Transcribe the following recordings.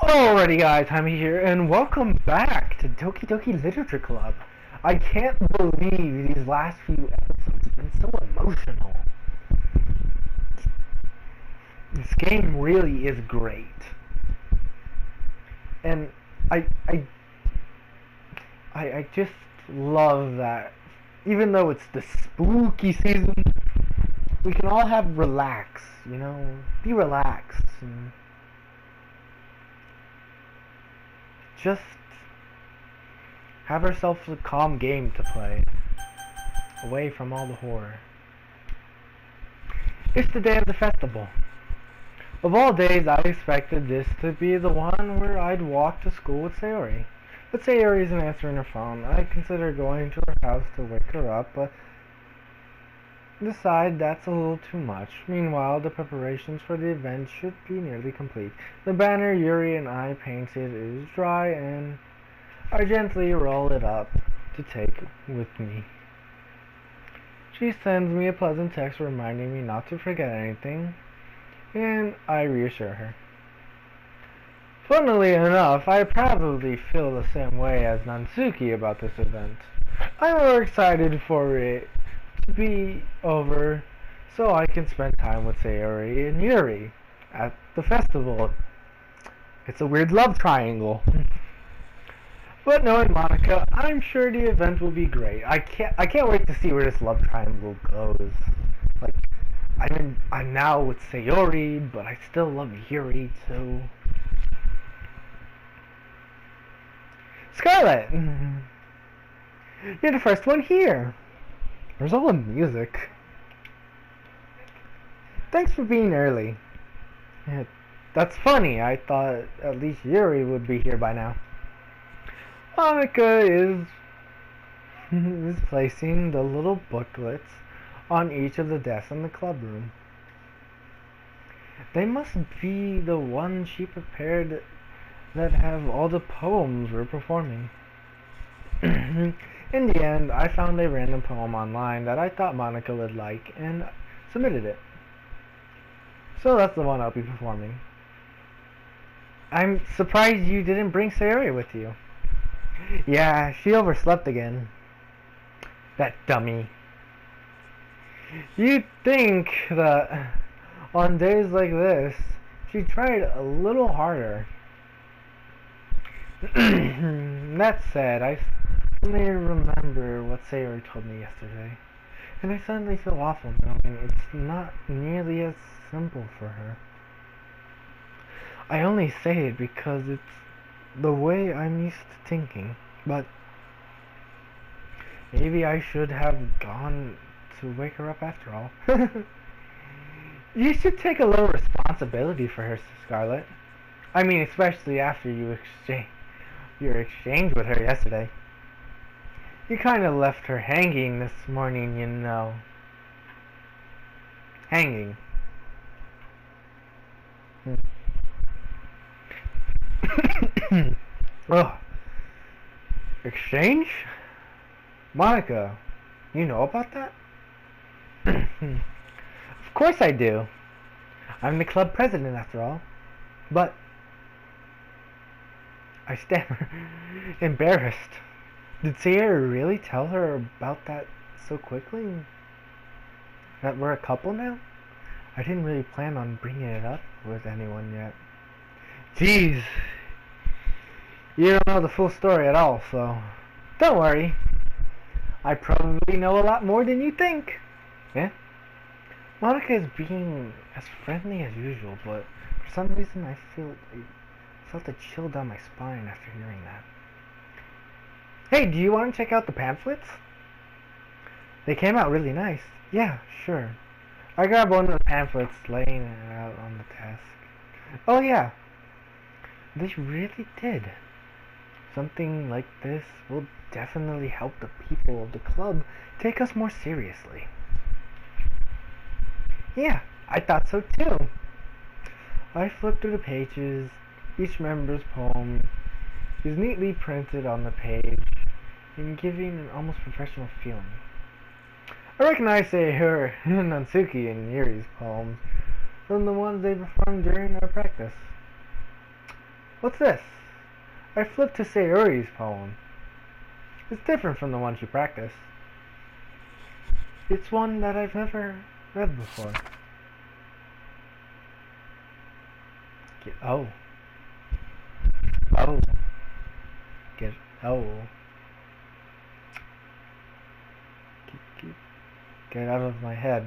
Alrighty guys, I'm here and welcome back to Doki Doki Literature Club. I can't believe these last few episodes have been so emotional. This game really is great. And I just love that even though it's the spooky season, we can all have relax, be relaxed and just have ourselves a calm game to play, away from all the horror. It's the day of the festival. Of all days, I expected this to be the one where I'd walk to school with Sayori. But Sayori isn't answering her phone. I consider going to her house to wake her up, but decide that's a little too much. Meanwhile, the preparations for the event should be nearly complete. The banner Yuri and I painted is dry, and I gently roll it up to take with me. She sends me a pleasant text reminding me not to forget anything, and I reassure her. Funnily enough, I probably feel the same way as Nansuki about this event. I'm more excited for it to be over so I can spend time with Sayori and Yuri at the festival. It's a weird love triangle. But knowing Monica, I'm sure the event will be great. I can't wait to see where this love triangle goes. Like, I'm now with Sayori, but I still love Yuri too. Scarlet! You're the first one here. Where's all the music? Thanks for being early. Yeah, that's funny. I thought at least Yuri would be here by now. Monica is placing the little booklets on each of the desks in the club room. They must be the ones she prepared that have all the poems we're performing. In the end, I found a random poem online that I thought Monica would like and submitted it. So that's the one I'll be performing. I'm surprised you didn't bring Sayori with you. Yeah, she overslept again. That dummy. You'd think that on days like this, she tried a little harder. That said, I suddenly remember what Sayori told me yesterday, and I suddenly feel awful knowing it's not nearly as simple for her. I only say it because it's the way I'm used to thinking, but maybe I should have gone to wake her up after all. You should take a little responsibility for her, Scarlet. I mean, especially after your exchange with her yesterday. You kind of left her hanging this morning, you know. Hanging. Oh. Exchange? Monica, you know about that? Of course I do. I'm the club president after all. But I stammer, embarrassed. Did Sayori really tell her about that so quickly? That we're a couple now? I didn't really plan on bringing it up with anyone yet. Jeez. You don't know the full story at all, so don't worry. I probably know a lot more than you think. Yeah? Monica is being as friendly as usual, but for some reason I felt a chill down my spine after hearing that. Hey, do you want to check out the pamphlets? They came out really nice. Yeah, sure. I grabbed one of the pamphlets laying out on the desk. Oh yeah, they really did. Something like this will definitely help the people of the club take us more seriously. Yeah, I thought so too. I flipped through the pages. Each member's poem is neatly printed on the page and giving an almost professional feeling. I recognize her Nansuki and Yuri's poems from the ones they performed during our practice. What's this? I flipped to Sayori's poem. It's different from the one she practiced. It's one that I've never read before. Oh. Oh. Oh. Get out of my head.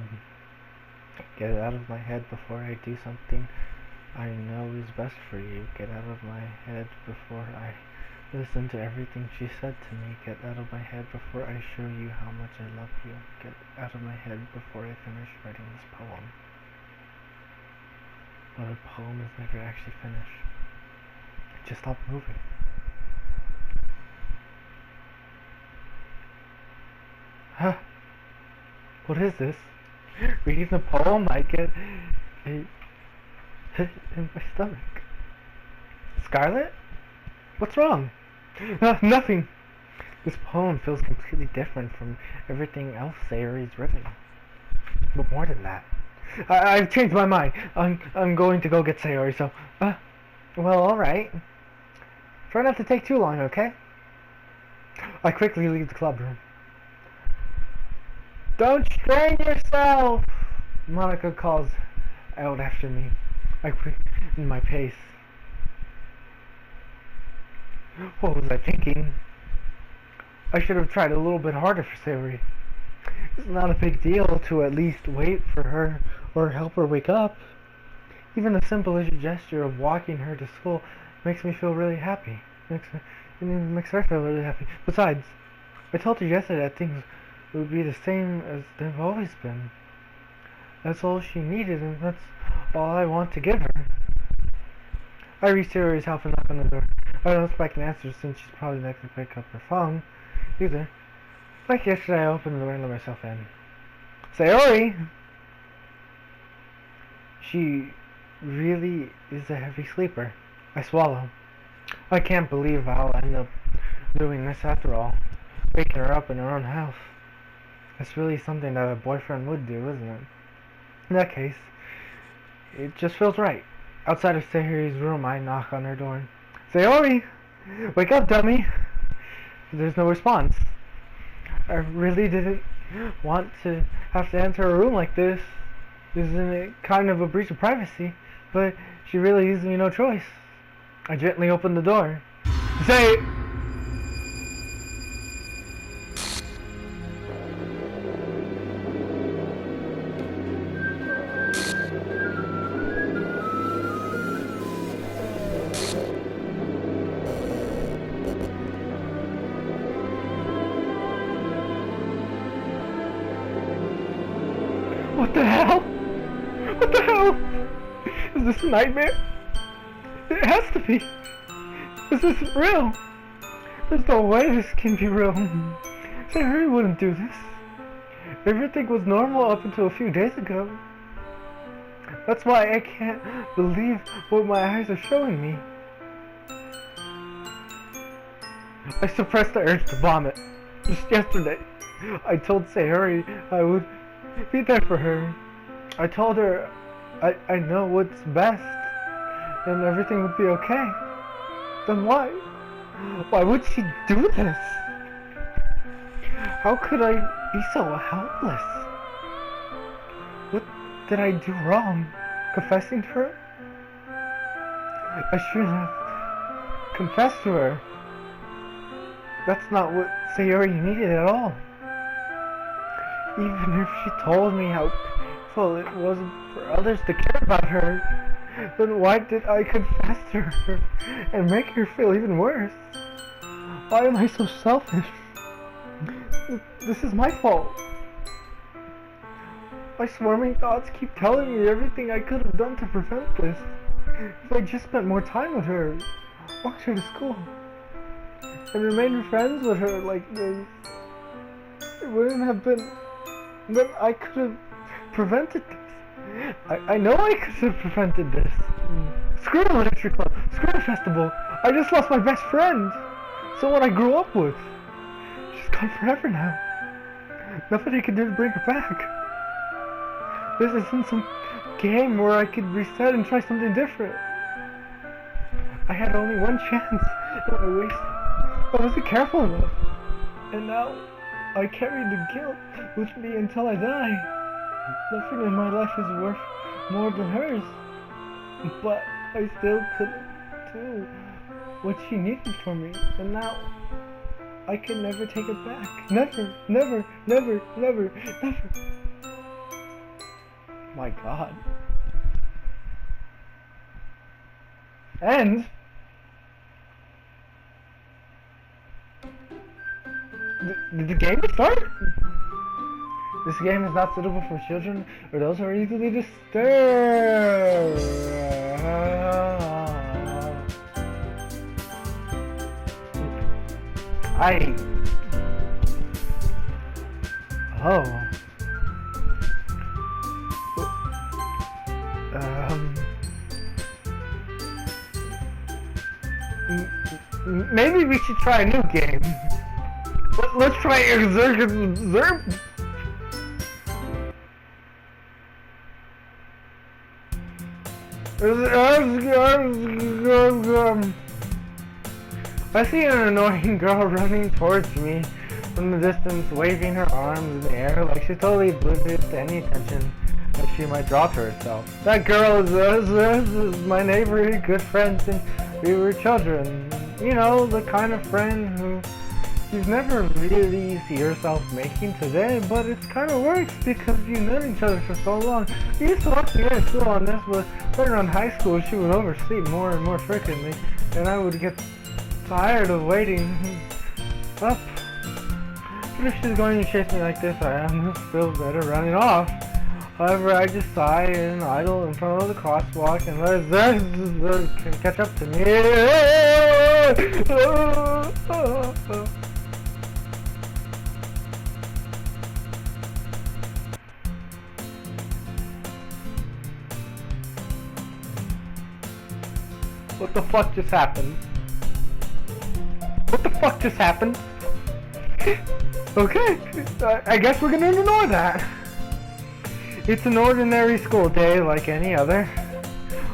Get it out of my head before I do something I know is best for you. Get out of my head before I listen to everything she said to me. Get out of my head before I show you how much I love you. Get out of my head before I finish writing this poem. But the poem is never actually finished. Just stop moving. Huh? What is this? Reading the poem, I get a hit in my stomach. Scarlet? What's wrong? Nothing. This poem feels completely different from everything else Sayori's written. But more than that, I've changed my mind. I'm going to go get Sayori, so... well, alright. Try not to take too long, okay? I quickly leave the club room. Don't strain yourself! Monica calls out after me. I quicken my pace. What was I thinking? I should have tried a little bit harder for Sayori. It's not a big deal to at least wait for her or help her wake up. Even the simplest gesture of walking her to school makes me feel really happy. It makes her feel really happy. Besides, I told her yesterday that things would be the same as they've always been. That's all she needed, and that's all I want to give her. I reached Sayori's house and knocked on the door. I don't expect an answer since she's probably not going to pick up her phone either. Like yesterday, I opened the door and let myself in. Sayori! She really is a heavy sleeper. I swallow. I can't believe I'll end up doing this after all. Waking her up in her own house. That's really something that a boyfriend would do, isn't it? In that case, it just feels right. Outside of Sayori's room, I knock on her door. Sayori! Wake up, dummy! There's no response. I really didn't want to have to enter a room like this. Isn't it kind of a breach of privacy? But she really leaves me no choice. I gently open the door. Say... What the hell? What the hell? Is this a nightmare? It has to be. Is this real? There's no way this can be real. Sayori wouldn't do this. Everything was normal up until a few days ago. That's why I can't believe what my eyes are showing me. I suppressed the urge to vomit. Just yesterday, I told Sayori I would be there for her. I told her I know what's best and everything would be okay. Then why? Why would she do this? How could I be so helpless? What did I do wrong? Confessing to her? I shouldn't have confessed to her. That's not what Sayori needed at all. Even if she told me how painful it was for others to care about her, then why did I confess to her and make her feel even worse? Why am I so selfish? This is my fault. My swarming thoughts keep telling me everything I could have done to prevent this. If I just spent more time with her, walked her to school, and remained friends with her like this, it wouldn't have been... Then I could have prevented this. I know I could have prevented this. Screw the literature club. Screw the festival. I just lost my best friend. Someone I grew up with. She's gone forever now. Nothing I can do to bring her back. This isn't some game where I could reset and try something different. I had only one chance, and I wasted. I wasn't careful enough, and now I carry the guilt with me until I die. Nothing in my life is worth more than hers, but I still couldn't do what she needed from me, and now I can never take it back. Never, never, never, never, never. My God. And did the game start? This game is not suitable for children or those who are easily disturbed. Oh. Maybe we should try a new game. Let's try Exerg. I see an annoying girl running towards me from the distance, waving her arms in the air like she's totally oblivious to any attention that she might draw to herself. That girl is my neighbor, good friend since we were children. You know, the kind of friend who you never really see yourself making today, but it kind of works because you've known each other for so long. We used to walk together to school on this, but right around high school she would oversleep more and more frequently, and I would get tired of waiting up. But if she's going to chase me like this, I am still better running off. However, I just sigh and idle in front of the crosswalk and let her catch up to me. What the fuck just happened? What the fuck just happened? Okay, I guess we're gonna ignore that. It's an ordinary school day like any other.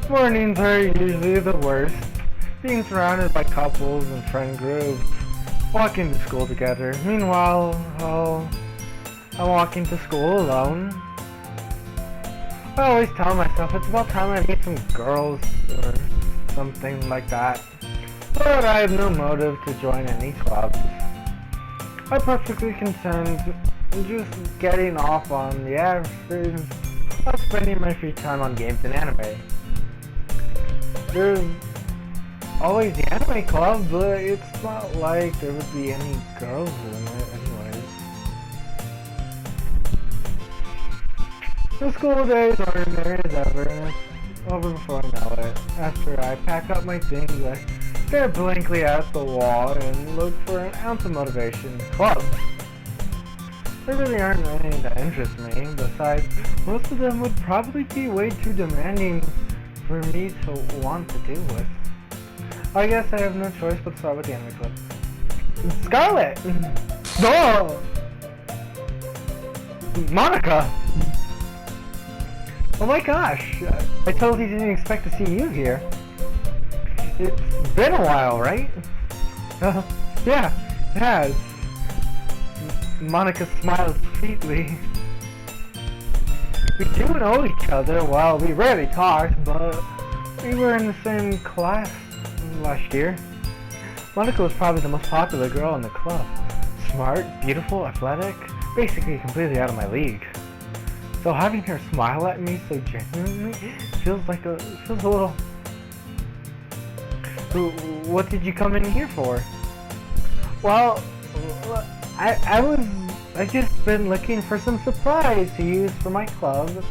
Mornings are usually the worst. Being surrounded by couples and friend groups, walking to school together. Meanwhile, I'm walking to school alone. I always tell myself it's about time I meet some girls or something like that. But I have no motive to join any clubs. I'm perfectly content just getting off on the average of spending my free time on games and anime. There's always the anime club, but it's not like there would be any girls in it anyways. The school day is ordinary as ever, and it's over before I know it. After I pack up my things, I stare blankly at the wall and look for an ounce of motivation. Clubs. There really aren't any that interest me. Besides, most of them would probably be way too demanding for me to want to deal with. I guess I have no choice but to start with the anime club. Scarlet! No! Monica! Oh my gosh! I totally didn't expect to see you here. It's been a while, right? Yeah, it has. Monica smiled sweetly. We do know each other. Well, we rarely talked, but we were in the same class last year. Monica was probably the most popular girl in the club. Smart, beautiful, athletic, basically completely out of my league. So having her smile at me so genuinely feels a little... What did you come in here for? Well, I just been looking for some supplies to use for my club.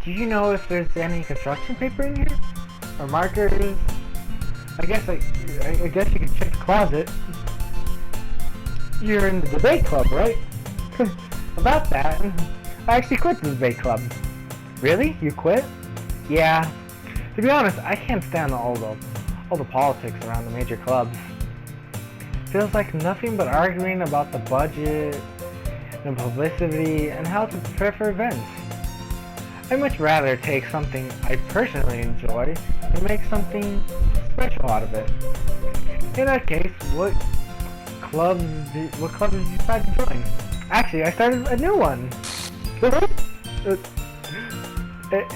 Do you know if there's any construction paper in here? Or markers? I guess you could check the closet. You're in the debate club, right? About that, I actually quit the debate club. Really? You quit? Yeah. To be honest, I can't stand all the politics around the major clubs. Feels like nothing but arguing about the budget and publicity and how to prepare for events. I'd much rather take something I personally enjoy and make something special out of it. In that case, what club did you decide to join? Actually, I started a new one. A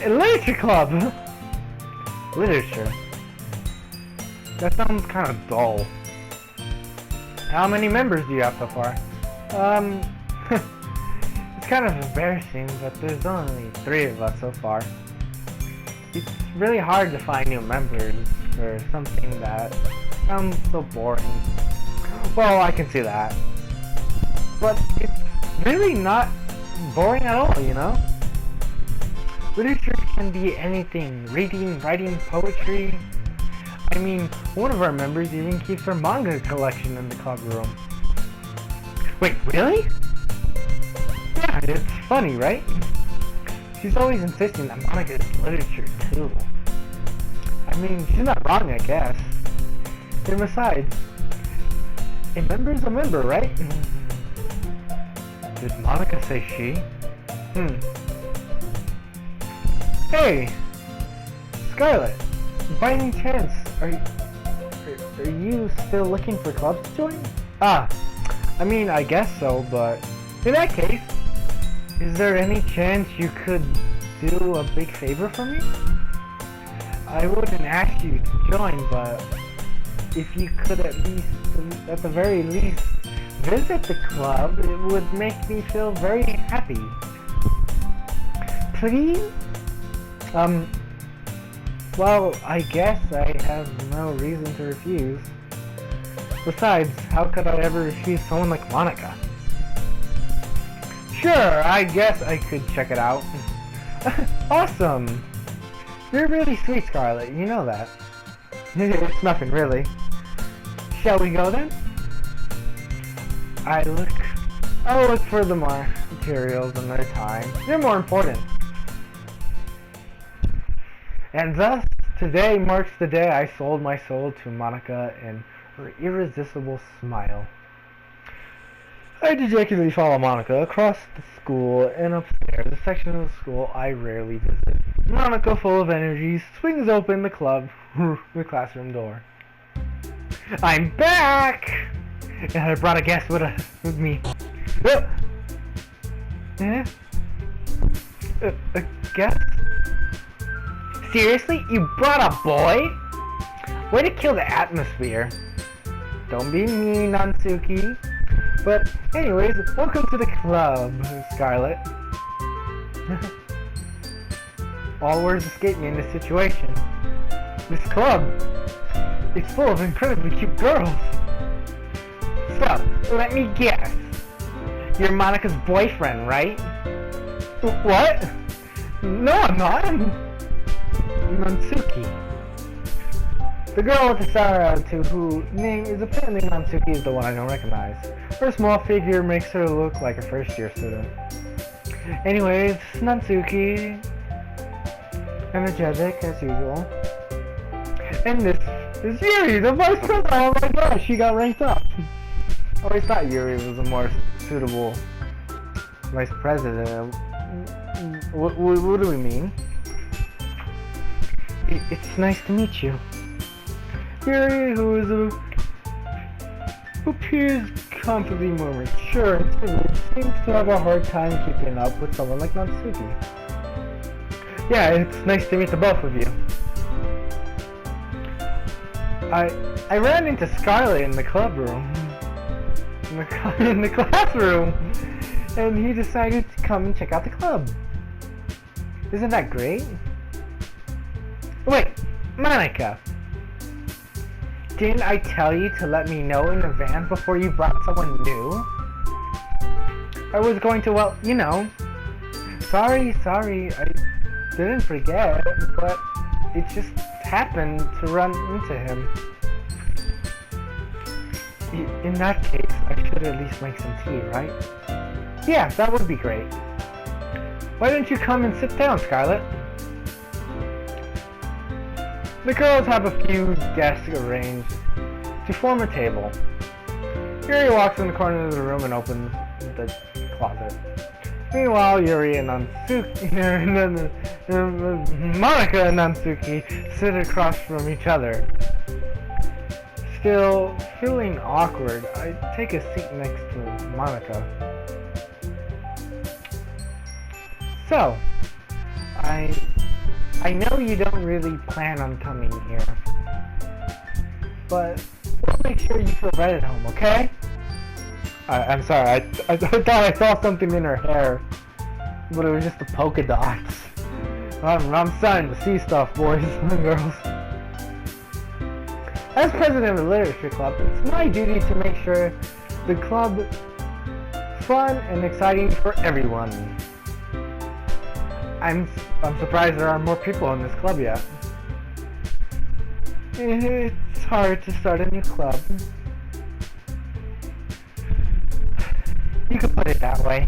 literature club. Literature. That sounds kind of dull. How many members do you have so far? It's kind of embarrassing, but there's only 3 of us so far. It's really hard to find new members for something that sounds so boring. Well, I can see that. But it's really not boring at all, you know? Literature can be anything. Reading, writing, poetry. I mean, one of our members even keeps her manga collection in the club room. Wait, really? Yeah, it's funny, right? She's always insisting that manga is literature, too. I mean, she's not wrong, I guess. And besides, a member's a member, right? Did Monica say she? Hey! Scarlet! By any chance, are you still looking for clubs to join? I mean, I guess so, but in that case, is there any chance you could do a big favor for me? I wouldn't ask you to join, but if you could at the very least, visit the club, it would make me feel very happy. Please? Well, I guess I have no reason to refuse. Besides, how could I ever refuse someone like Monica? Sure, I guess I could check it out. Awesome! You're really sweet, Scarlet, you know that. It's nothing, really. Shall we go then? I'll look for the materials another time. They're more important. And thus, today marks the day I sold my soul to Monica and her irresistible smile. I dejectedly follow Monica across the school and upstairs, a section of the school I rarely visit. Monica, full of energy, swings open the classroom door. I'm back! And I brought a guest with me. A guest? Seriously? You brought a boy? Way to kill the atmosphere. Don't be mean, Natsuki. But anyways, welcome to the club, Scarlet. All words escape me in this situation. This club, it's full of incredibly cute girls. So, let me guess. You're Monica's boyfriend, right? What? No, I'm not. Natsuki. The girl with the sour attitude whose name is apparently Natsuki is the one I don't recognize. Her small figure makes her look like a first-year student. Anyways, Natsuki. Energetic, as usual. And this is Yuri, the vice president. Oh my gosh, she got ranked up. Oh, I thought Yuri was a more suitable vice president. What do we mean? It's nice to meet you. Yuri, who appears comfortably more mature and timid, seems to have a hard time keeping up with someone like Natsuki. Yeah, it's nice to meet the both of you. I ran into Scarlet in the club room. In the classroom. And he decided to come and check out the club. Isn't that great? Wait, Monica. Didn't I tell you to let me know in advance before you brought someone new? I was going to, well, you know. Sorry, I didn't forget, but it just happened to run into him. In that case, I should at least make some tea, right? Yeah, that would be great. Why don't you come and sit down, Scarlet? The girls have a few desks arranged to form a table. Yuri walks in the corner of the room and opens the closet. Meanwhile, Yuri and Natsuki, Monica and Natsuki sit across from each other. Still feeling awkward, I take a seat next to Monica. So, I know you don't really plan on coming here, but we'll make sure you feel right at home, okay? I'm sorry, I thought I saw something in her hair, but it was just the polka dots. I'm starting to see stuff, boys and girls. As president of the Literature Club, it's my duty to make sure the club is fun and exciting for everyone. I'm surprised there aren't more people in this club yet. It's hard to start a new club. You could put it that way.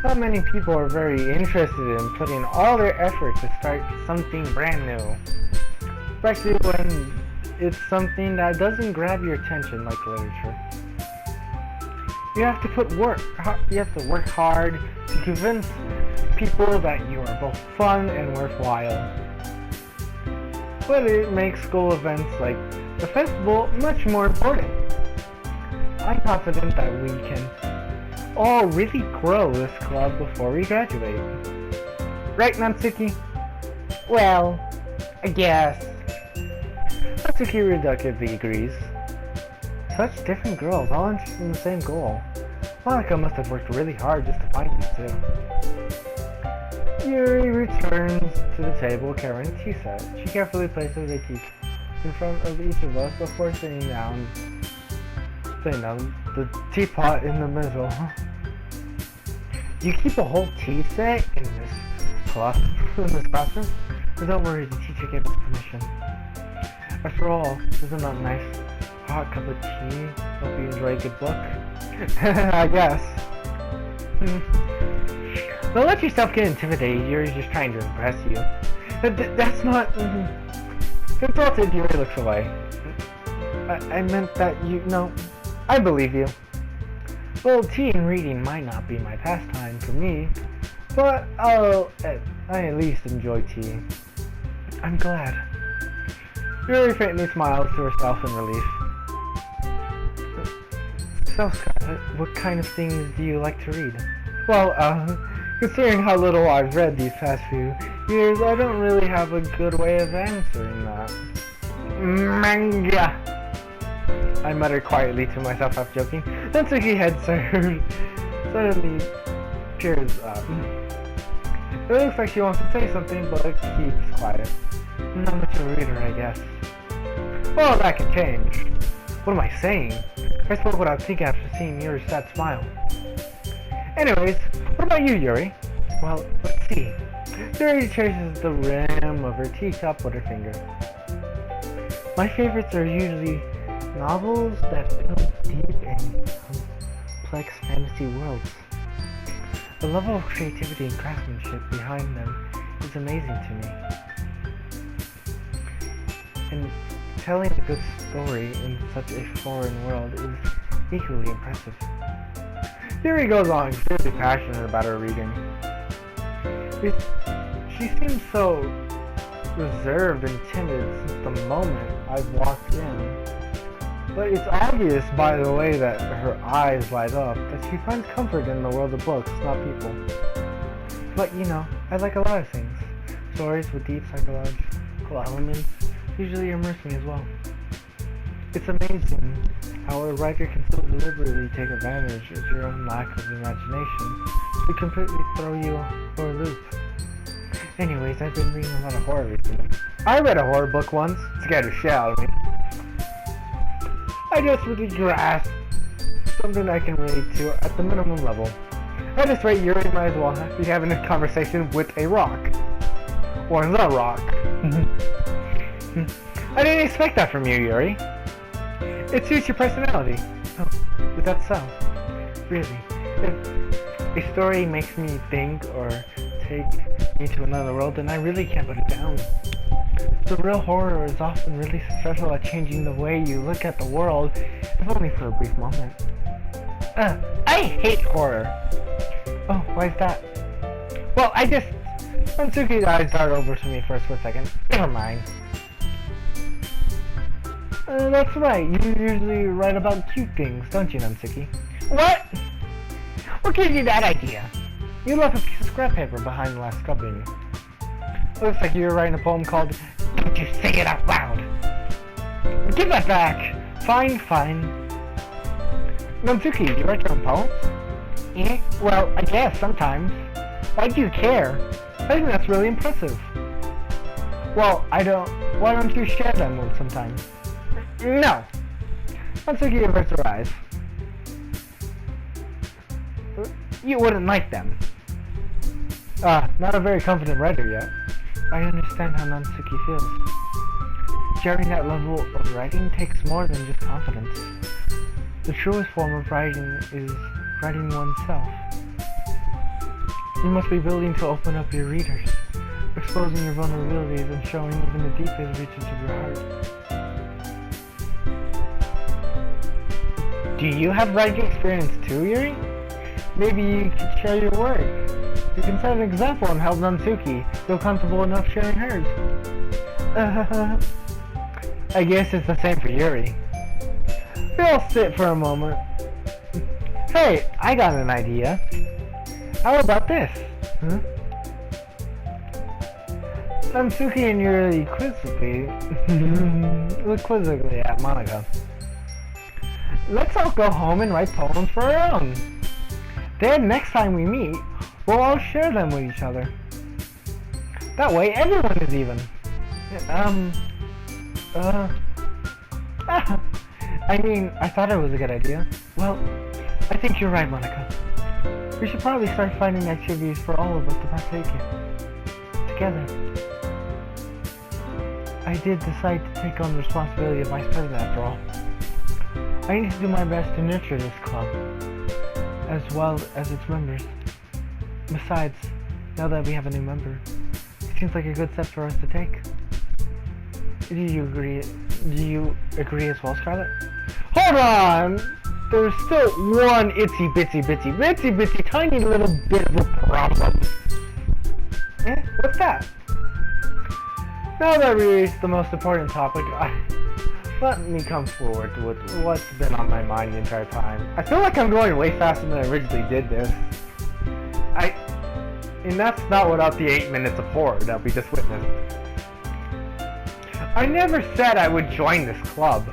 Not many people are very interested in putting all their effort to start something brand new. Especially when it's something that doesn't grab your attention like literature. You have to work hard to convince people that you are both fun and worthwhile. But it makes school events like the festival much more important. I'm confident that we can all really grow this club before we graduate. Right, Natsuki? Well, I guess. Natsuki reductively agrees. Such different girls, all interested in the same goal. Monica must have worked really hard just to find you two. Yuri returns to the table carrying a tea set. She carefully places a tea in front of each of us before setting down the teapot in the middle. You keep a whole tea set in this classroom? But don't worry, the teacher gave us permission. After all, isn't that a nice hot cup of tea? Hope you enjoy a good book. I guess. Don't let yourself get intimidated. Yuri's just trying to impress you. That's not... Consulted, Yuri looks away. I meant that I believe you. Well, tea and reading might not be my pastime for me, but I at least enjoy tea. I'm glad. Yuri faintly smiles to herself in relief. So, Scarlett, what kind of things do you like to read? Well, considering how little I've read these past few years, I don't really have a good way of answering that. Manga! I muttered quietly to myself, half joking. Natsuki head suddenly peers up. It looks like she wants to say something, but keeps quiet. Not much of a reader, I guess. Well, that can change. What am I saying? I spoke without thinking after seeing Yuri's sad smile. Anyways, what about you, Yuri? Well, let's see. Yuri traces the rim of her teacup with her finger. My favorites are usually novels that build deep and complex fantasy worlds. The level of creativity and craftsmanship behind them is amazing to me. And telling a good story in such a foreign world is equally impressive. Yuri goes on, clearly passionate about her reading. She seems so reserved and timid since the moment I walked in. But it's obvious by the way that her eyes light up that she finds comfort in the world of books, not people. But I like a lot of things. Stories with deep psychological elements usually immerse me as well. It's amazing how a writer can so deliberately take advantage of your own lack of imagination to completely throw you for a loop. Anyways, I've been reading a lot of horror recently. I read a horror book once, scared the shit out of me. I just really grasp something I can relate to at the minimum level. At this rate, Yuri might as well be having a conversation with a rock. Or the rock. I didn't expect that from you, Yuri. It suits your personality. Oh, is that so? Really? If a story makes me think or take me to another world, then I really can't put it down. The real horror is often really special at changing the way you look at the world, if only for a brief moment. I hate horror. Oh, why is that? Well, Natsuki's eyes darted over to me first for a second. Never mind. That's right, you usually write about cute things, don't you, Natsuki? What? What gave you that idea? You left a piece of scrap paper behind the last scrubbing. Looks like you were writing a poem called Don't You Say It Out Loud. Give that back! Fine, fine. Natsuki, you write your own poems? Yeah, well, I guess, sometimes. Why do you care? I think that's really impressive. Well, why don't you share them with sometimes? No! Natsuki averts her eyes. You wouldn't like them. Not a very confident writer yet. I understand how Natsuki feels. Sharing that level of writing takes more than just confidence. The truest form of writing is writing oneself. You must be willing to open up your readers, exposing your vulnerabilities and showing even the deepest reaches of your heart. Do you have writing experience too, Yuri? Maybe you could share your work. You can set an example and help Natsuki feel comfortable enough sharing hers. I guess it's the same for Yuri. We'll sit for a moment. Hey, I got an idea. How about this? Huh? Natsuki and Yuri look quizzically at Monica. Let's all go home and write poems for our own. Then next time we meet, we'll all share them with each other. That way everyone is even. I mean, I thought it was a good idea. Well, I think you're right, Monica. We should probably start finding activities for all of us to partake in. Together. I did decide to take on the responsibility of vice president after all. I need to do my best to nurture this club, as well as its members. Besides, now that we have a new member, it seems like a good step for us to take. Do you agree as well, Scarlet? Hold on! There's still one itsy tiny little bit of a problem. Eh? What's that? Now that we reached the most important topic, let me come forward with what's been on my mind the entire time. I feel like I'm going way faster than I originally did this. And that's not without the 8 minutes of horror that we just witnessed. I never said I would join this club.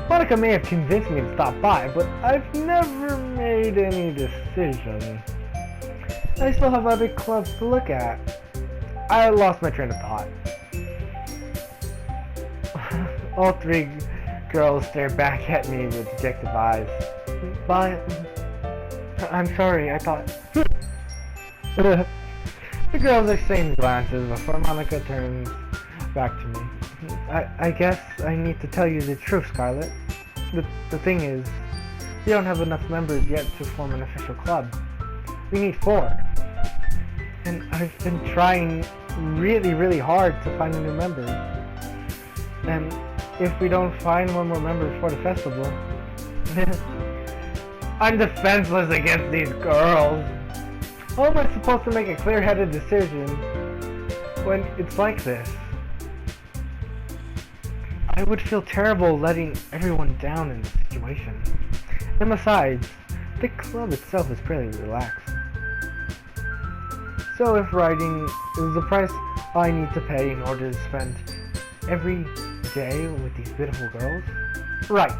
Monica may have convinced me to stop by, but I've never made any decision. I still have other clubs to look at. I lost my train of thought. All three girls stare back at me with dejected eyes. But I'm sorry, I thought... The girls exchange glances before Monica turns back to me. I guess I need to tell you the truth, Scarlet. The thing is, we don't have enough members yet to form an official club. We need 4. And I've been trying really hard to find a new member. And if we don't find one more member before the festival, I'm defenseless against these girls. How am I supposed to make a clear-headed decision when it's like this? I would feel terrible letting everyone down in this situation. And besides, the club itself is pretty relaxed. So if writing is the price I need to pay in order to spend every day with these beautiful girls? Right.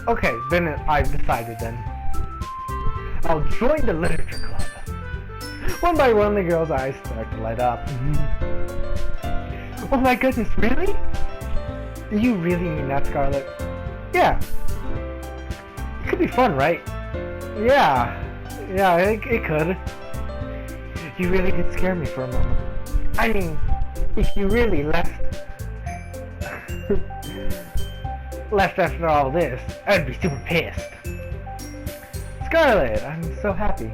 Okay, then I've decided then. I'll join the literature club. One by one, the girls' eyes start to light up. Oh my goodness, really? Do you really mean that, Scarlet? Yeah. It could be fun, right? Yeah, it could. You really did scare me for a moment. I mean, if you really left after all this, I'd be super pissed. Scarlet, I'm so happy.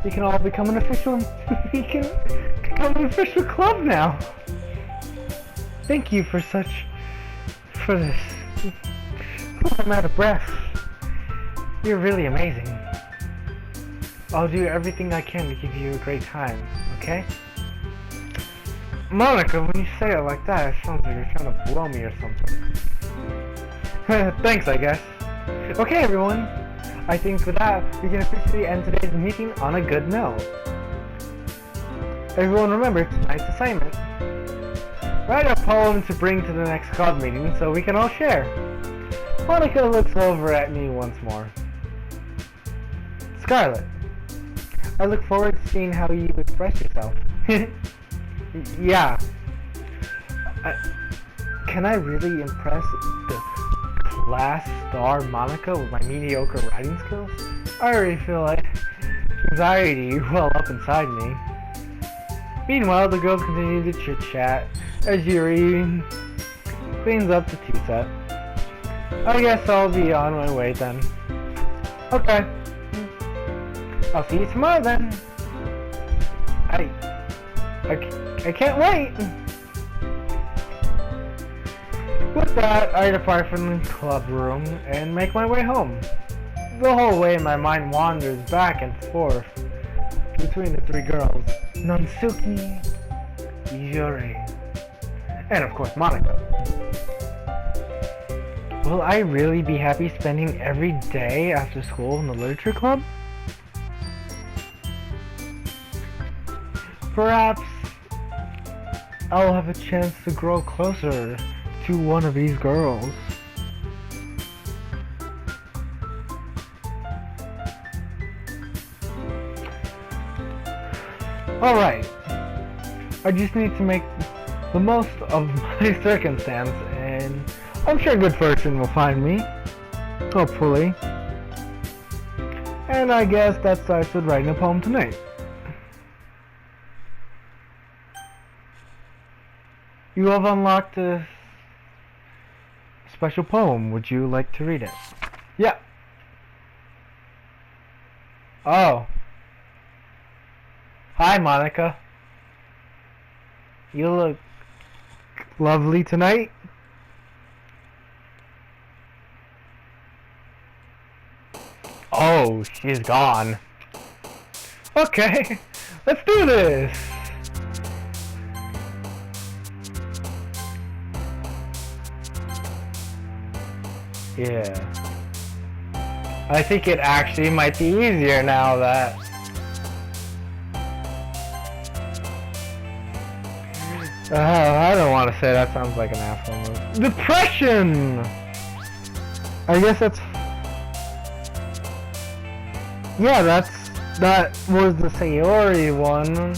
We can all become an official club now. Thank you for this. I'm out of breath. You're really amazing. I'll do everything I can to give you a great time, okay? Monica, when you say it like that, it sounds like you're trying to blow me or something. Thanks, I guess. Okay, everyone. I think with that, we can officially end today's meeting on a good note. Everyone remember tonight's assignment. Write a poem to bring to the next club meeting so we can all share. Monica looks over at me once more. Scarlet, I look forward to seeing how you express yourself. Yeah. Can I really impress the class star Monica with my mediocre writing skills? I already feel like anxiety well up inside me. Meanwhile, the girls continue to chit-chat as Yuri cleans up the tea set. I guess I'll be on my way then. Okay. I'll see you tomorrow then. I can't wait! With that, I depart from the club room and make my way home. The whole way my mind wanders back and forth between the three girls, Nonsuke, Yuri, and of course Monica. Will I really be happy spending every day after school in the literature club? Perhaps I'll have a chance to grow closer to one of these girls. Alright, I just need to make the most of my circumstance, and I'm sure a good person will find me, hopefully. And I guess that starts with writing a poem tonight. You have unlocked a special poem. Would you like to read it? Yeah. Oh. Hi, Monica. You look lovely tonight. Oh, she's gone. Okay, let's do this. Yeah. I think it actually might be easier now that... I don't want to say that, sounds like an asshole move. Depression! I guess that's... Yeah, that was the Sayori one.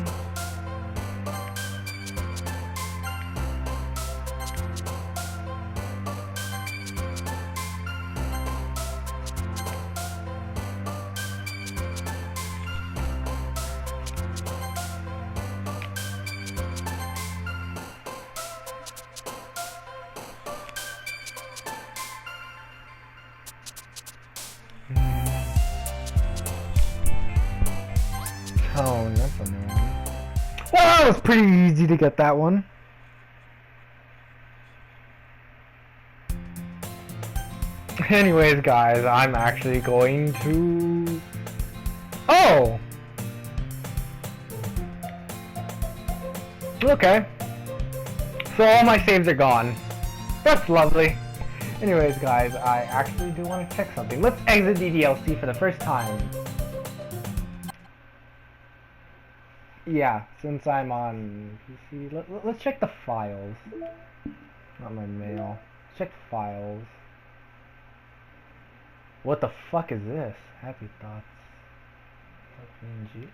Tone, that's annoying. Well, that was pretty easy to get that one. Anyways, guys, I'm actually going to... Oh! Okay. So all my saves are gone. That's lovely. Anyways, guys, I actually do want to check something. Let's exit the DLC for the first time. Yeah, since I'm on PC, let's check the files. Not my mail. Check files. What the fuck is this? Happy thoughts. PNG.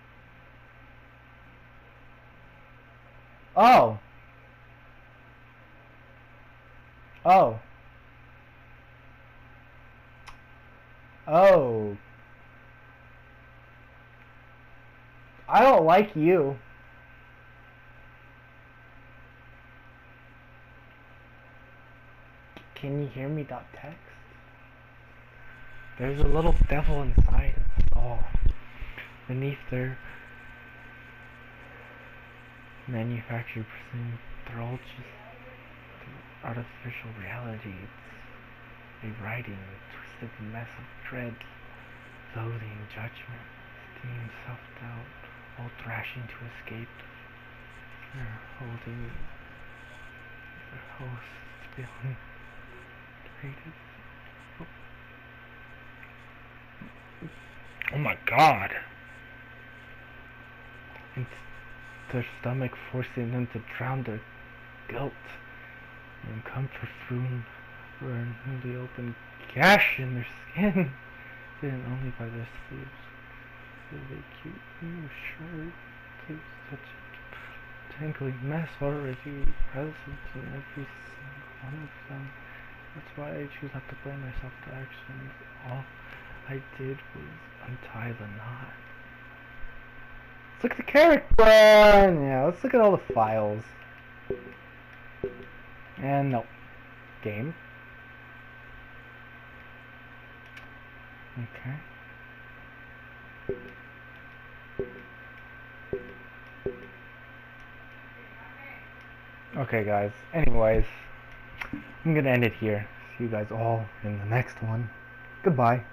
Oh! Oh! Oh! I don't like you. Can you hear me? Text? There's a little devil inside of us all. Beneath their manufactured presumed thrall just through artificial reality. It's a writing, a twisted mess of dread, loathing, judgment. in self-doubt, all thrashing to escape. They're holding their hosts feeling defeated. Oh my god! It's their stomach forcing them to drown their guilt and come for food or a newly opened gash in their skin, hidden only by their sleeves. Really cute new shirt keeps such a tangly mess already present in every single one of them. That's why I choose not to blame myself for actions. All I did was untie the knot. Let's look at the character. Yeah, let's look at all the files. And no. Game. Okay. Okay, guys. Anyways, I'm gonna end it here. See you guys all in the next one. Goodbye.